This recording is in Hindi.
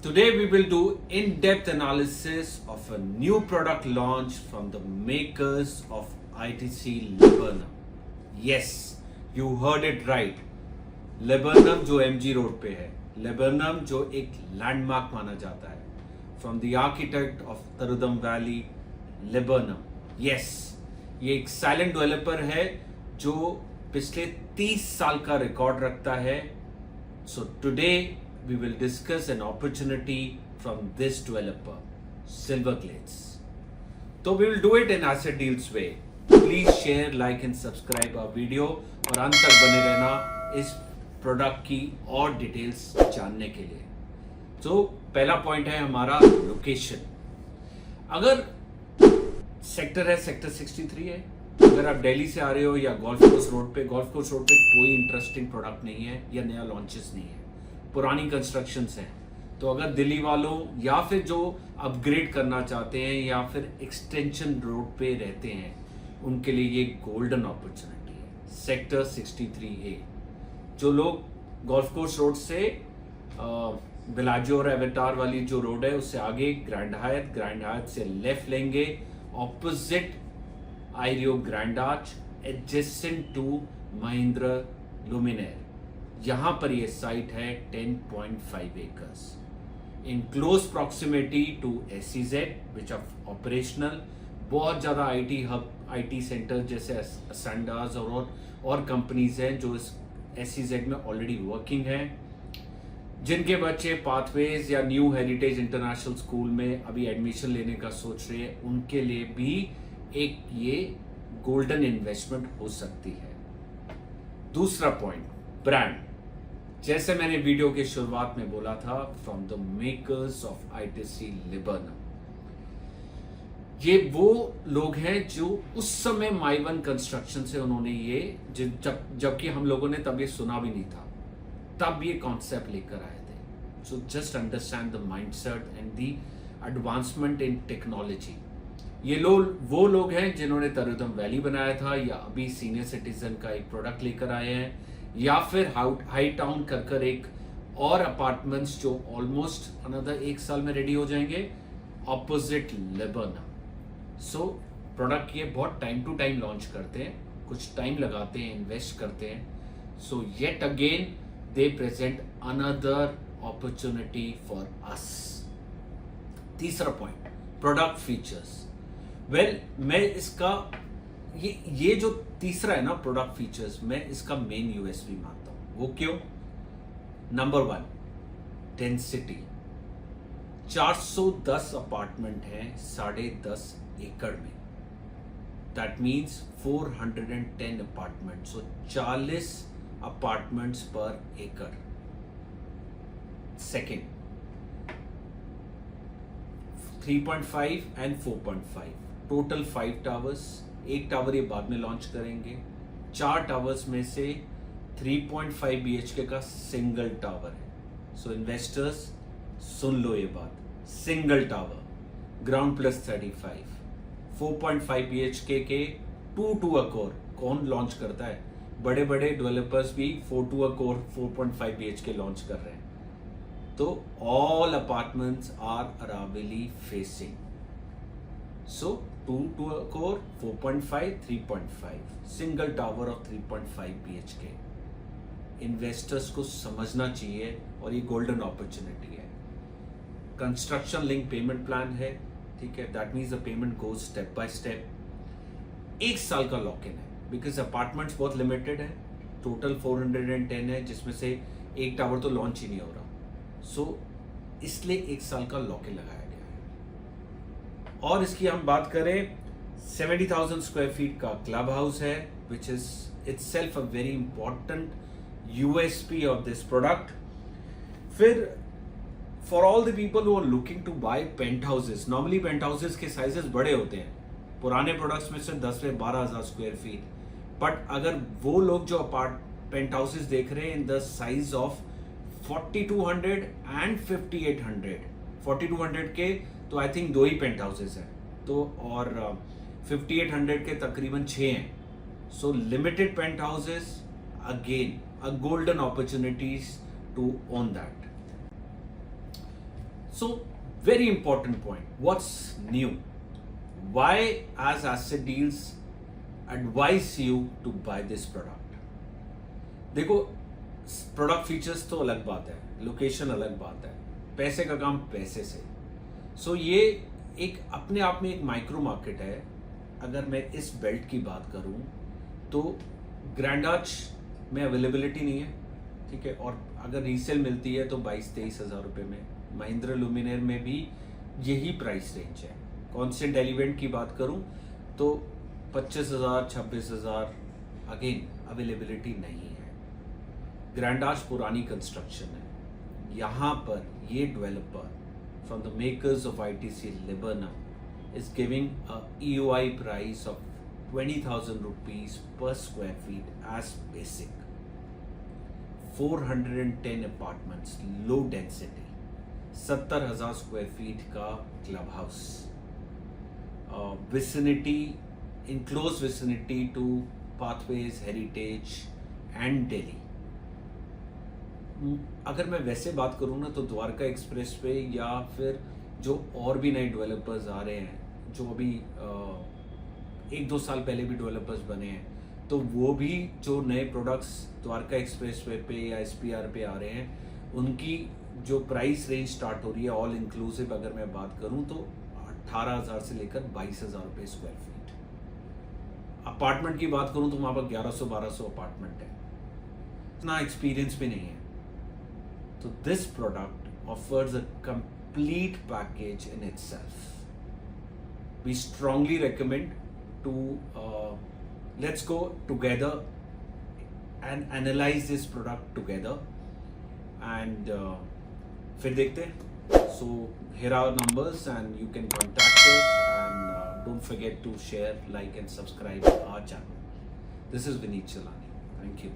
Today we will do in-depth analysis of a new product launch from the makers of ITC Laburnum. Yes, you heard it right. Laburnum जो MG रोड पे है, Laburnum जो एक लैंडमार्क माना जाता है, from the architect of Tarudam Valley, Laburnum. Yes, ये एक साइलेंट डेवलपर है जो पिछले 30 साल का रिकॉर्ड रखता है. So today we will discuss an opportunity from this developer, Silverglades. So we will do it in asset deals way. Please share, like and subscribe our video और अंत तक बने रहना इस प्रोडक्ट की और डिटेल्स जानने के लिए. तो पहला पॉइंट है हमारा लोकेशन. अगर सेक्टर है, सेक्टर 63 है. अगर आप दिल्ली से आ रहे हो या गोल्फ कोर्स रोड पे कोई इंटरेस्टिंग प्रोडक्ट नहीं है या नया लॉन्चेस नहीं है, पुरानी कंस्ट्रक्शंस हैं, तो अगर दिल्ली वालों या फिर जो अपग्रेड करना चाहते हैं या फिर एक्सटेंशन रोड पे रहते हैं, उनके लिए ये गोल्डन अपॉर्चुनिटी है. Sector 63A. जो लोग गोल्फ कोर्स रोड से बिलाजियो और एवेटार वाली जो रोड है उससे आगे ग्रैंड हायत से लेफ्ट लेंगे, opposite Ireo grand arch, adjacent to Mahindra Luminare. यहां पर ये साइट है 10.5 acres in close proximity to SEZ which are operational. बहुत ज्यादा आईटी हब, आईटी सेंटर जैसे असेंडास और कंपनीज हैं जो इस SEZ में ऑलरेडी वर्किंग हैं, जिनके बच्चे पाथवेज या न्यू हेरिटेज इंटरनेशनल स्कूल में अभी एडमिशन लेने का सोच रहे हैं, उनके लिए भी एक ये गोल्डन इन्वेस्टमेंट हो सकती है. दूसरा पॉइंट, ब्रांड. जैसे मैंने वीडियो के शुरुआत में बोला था, from the makers of ITC Laburnum. ये वो लोग हैं जो उस समय माइवन कंस्ट्रक्शन से उन्होंने ये जबकि हम लोगों ने तब ये सुना भी नहीं था, तब ये कॉन्सेप्ट लेकर आए थे. So just understand the mindset and the advancement in technology. ये वो लोग हैं जिन्होंने तरुदम वैली बनाया था, या अभी सीनियर सिटीजन का एक प्रोडक्ट लेकर आए हैं, या फिर हाई टाउन कर एक और अपार्टमेंट्स जो ऑलमोस्ट अनदर 1 साल में रेडी हो जाएंगे, ऑपोजिट Laburnum. सो प्रोडक्ट ये बहुत टाइम टू टाइम लॉन्च करते हैं, कुछ टाइम लगाते हैं, इन्वेस्ट करते हैं. सो yet again they present another opportunity for us. तीसरा पॉइंट, प्रोडक्ट फीचर्स. वेल, मैं इसका ये जो तीसरा है ना प्रोडक्ट फीचर्स, मैं इसका मेन यूएसपी मानता हूं. वो क्यों? Number 1, density. 410 अपार्टमेंट हैं 10.5 एकड़ में. That means 410 apartment, so 40 apartments पर एकड़. Second, 3.5 and 4.5, total 5 towers. एक टावर ये बाद में लॉन्च करेंगे. 4 टावर्स में से 3.5 BHK का सिंगल टावर है. सो इन्वेस्टर्स सुन लो ये बात, single tower, ground plus 35. 4.5 BHK के 2 अकोर कौन लॉन्च करता है? बड़े बड़े डेवलपर्स भी 4 अकोर 4.5 BHK लॉन्च कर रहे हैं. तो all apartments are Aravali facing. So 2 अकोर 4.5 3.5 single tower of 3.5 BHK. Investors को समझना चाहिए और ये गोल्डन अपॉर्चुनिटी है. कंस्ट्रक्शन लिंक पेमेंट प्लान है, ठीक है. That means the payment goes step by step. 1 साल का लॉक इन है, बिकॉज अपार्टमेंट्स बहुत लिमिटेड है. टोटल 410 है, जिसमें से एक टावर तो लॉन्च ही नहीं हो रहा. सो इसलिए 1 साल का लॉक इन लगाया गया है. और इसकी हम बात करें, 70,000 स्क्वायर फीट का क्लब हाउस है, which is itself a very important USP of this product. फिर for all the people who are looking to buy penthouses, normally penthouses के साइजेस बड़े होते हैं पुराने प्रोडक्ट्स में से 10 से 12,000 स्क्वायर फीट. बट अगर वो लोग जो पेंट हाउसेस देख रहे हैं in the size of 4200 and 5800, 4200 के तो आई थिंक 2 ही पेंट हाउसेस हैं, तो और 5800 के तकरीबन 6 हैं. So limited penthouses, again a golden opportunities to own that. So very important point, what's new? Why as Asset Deals advise you to buy this product? देखो, प्रोडक्ट फीचर्स तो अलग बात है, लोकेशन अलग बात है, पैसे का काम पैसे से। सो ये एक अपने आप में एक माइक्रो मार्केट है। अगर मैं इस बेल्ट की बात करूं तो ग्रैंड आर्च में अवेलेबिलिटी नहीं है, ठीक है, और अगर रीसेल मिलती है तो 22-23 हज़ार रुपये में। महिंद्रा लुमिनेयर में भी यही प्राइस रेंज है। कॉन्स्टेंट एलिवेंट की बात करूं तो 25,000 26,000 अगेन अवेलेबिलिटी नहीं है। ग्रैंड आर्च पुरानी कंस्ट्रक्शन है। यहाँ पर ये developer from the makers of ITC Liburnum is giving a EOI price of 20,000 rupees per square feet as basic. 410 apartments, low density, 70,000 square feet का club house, vicinity, in close vicinity to pathways, heritage and Delhi. अगर मैं वैसे बात करूँ ना तो द्वारका एक्सप्रेस पे या फिर जो और भी नए डेवलपर्स आ रहे हैं, जो अभी 1-2 साल पहले भी डेवलपर्स बने हैं, तो वो भी जो नए प्रोडक्ट्स द्वारका एक्सप्रेस वे पे या SPR पे आ रहे हैं, उनकी जो प्राइस रेंज स्टार्ट हो रही है ऑल इंक्लूसिव अगर मैं बात करूँ तो 18,000 से लेकर 22,000 रुपये स्क्वायर फीट। अपार्टमेंट की बात करूँ तो वहाँ पर 1100-1200 अपार्टमेंट है, इतना एक्सपीरियंस भी नहीं है। तो this product offers a complete package in itself. We strongly recommend to let's go together and analyze this product together and फिर देखते हैं। So here are our numbers and you can contact us and don't forget to share, like and subscribe our channel. This is Vineet Chalani. Thank you.